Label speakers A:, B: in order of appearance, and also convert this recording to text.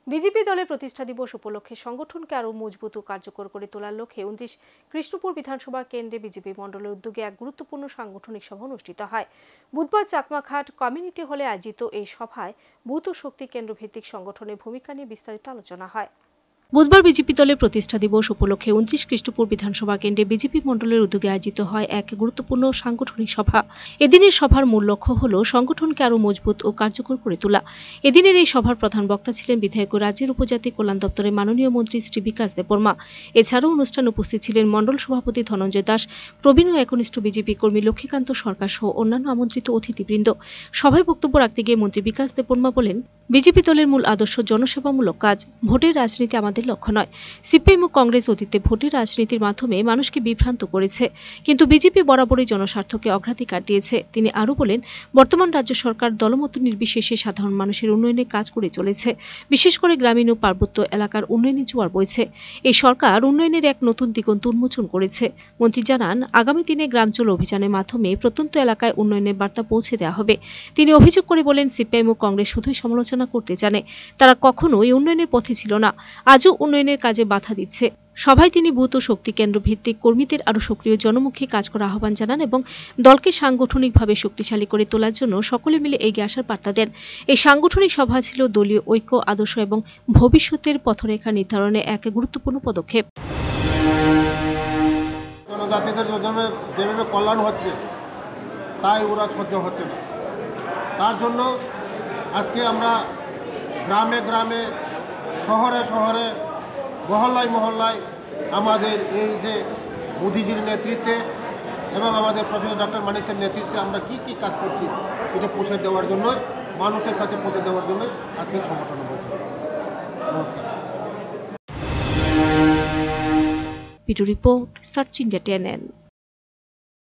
A: BJP দলের প্রতিষ্ঠা দিবস উপলক্ষে সংগঠনকে আরও মজবুত ও কার্যকর করে তোলার লক্ষ্যে 29 কৃষ্ণপুর বিধানসভা কেন্দ্রে বিজেপি মণ্ডলের উদ্যোগে এক গুরুত্বপূর্ণ সাংগঠনিক সভা অনুষ্ঠিত হয়। বুধবার চাকমাঘাট কমিউনিটি হলে আয়োজিত এই সভায় বুথ ও শক্তি কেন্দ্র ভিত্তিক সংগঠনের ভূমিকা নিয়ে বিস্তারিত আলোচনা হয়। বুধবার বিজেপি দলের প্রতিষ্ঠা দিবস উপলক্ষে 29 কৃষ্ণপুর বিধানসভা কেন্দ্রে বিজেপি মণ্ডলের উদ্যোগে আয়োজিত হয় এক গুরুত্বপূর্ণ সাংগঠনিক সভা। এদিনের সভার মূল লক্ষ্য হল সংগঠনকে আরও মজবুত ও কার্যকর করে তোলা। এদিনের এই সভার প্রধান বক্তা ছিলেন বিধায়ক ও রাজ্যের উপজাতি কল্যাণ দপ্তরের মাননীয় মন্ত্রী শ্রী বিকাশ দেববর্মা। এছাড়াও অনুষ্ঠানে উপস্থিত ছিলেন মণ্ডল সভাপতি ধনঞ্জয় দাস, প্রবীণ ও একনিষ্ঠ বিজেপি কর্মী লক্ষ্মীকান্ত সরকার সহ অন্যান্য আমন্ত্রিত অতিথিবৃন্দ। সভায় বক্তব্য রাখতে গিয়ে মন্ত্রী বিকাশ দেববর্মা বলেন, বিজেপি দলের মূল আদর্শ জনসেবামূলক কাজ। ভোটের রাজনীতি আমাদের লক্ষ্য নয়। সিপিএম ও কংগ্রেস অতীতে ভোটের রাজনীতির মাধ্যমে মানুষকে বিভ্রান্ত করেছে, কিন্তু বিজেপি বরাবরই জনস্বার্থকে অগ্রাধিকার দিয়েছে। তিনি আরও বলেন, বর্তমান রাজ্য সরকার দলমত নির্বিশেষে সাধারণ মানুষের উন্নয়নে কাজ করে চলেছে। বিশেষ করে গ্রামীণ ও পার্বত্য এলাকার উন্নয়নে জোয়ার বইছে। এই সরকার উন্নয়নের এক নতুন দিগন্ত উন্মোচন করেছে। মন্ত্রী জানান, আগামী দিনে গ্রাম চলো অভিযানের মাধ্যমে প্রত্যন্ত এলাকায় উন্নয়নের বার্তা পৌঁছে দেওয়া হবে। তিনি অভিযোগ করে বলেন, সিপিএম ও কংগ্রেস শুধুই সমালোচনা করতে জানে, তারা কখনোই উন্নয়নের পথে ছিল না, আজও উন্নয়নের কাজে বাধা দিচ্ছে। সভায় তিনি বুথ ও শক্তি কেন্দ্র ভিত্তিক কর্মীদের আরও সক্রিয় জনমুখী কাজ করার আহ্বান জানান এবং দলকে সাংগঠনিকভাবে শক্তিশালী করে তোলার জন্য সকলে মিলে এগিয়ে আসার বার্তা দেন। এই সাংগঠনিক সভা ছিল দলীয় ঐক্য, আদর্শ এবং ভবিষ্যতের পথরেখা নির্ধারণে এক গুরুত্বপূর্ণ পদক্ষেপ।
B: জনজাতিদের যেভাবে কল্যাণ হচ্ছে তাই ওরা সহ্য হচ্ছে না। তার জন্য আজকে আমরা গ্রামে গ্রামে, শহরে শহরে, মহল্লায় মহল্লায় আমাদের এই যে মোদিজির নেতৃত্বে এবং আমাদের প্রফেসর ডক্টর মানিকের নেতৃত্বে আমরা কি কি কাজ করছি এটা পৌঁছে দেওয়ার জন্য, মানুষের কাছে পৌঁছে দেওয়ার জন্য আজকে সংগঠন হয়েছে। নমস্কার।
A: Video report, search India TNN।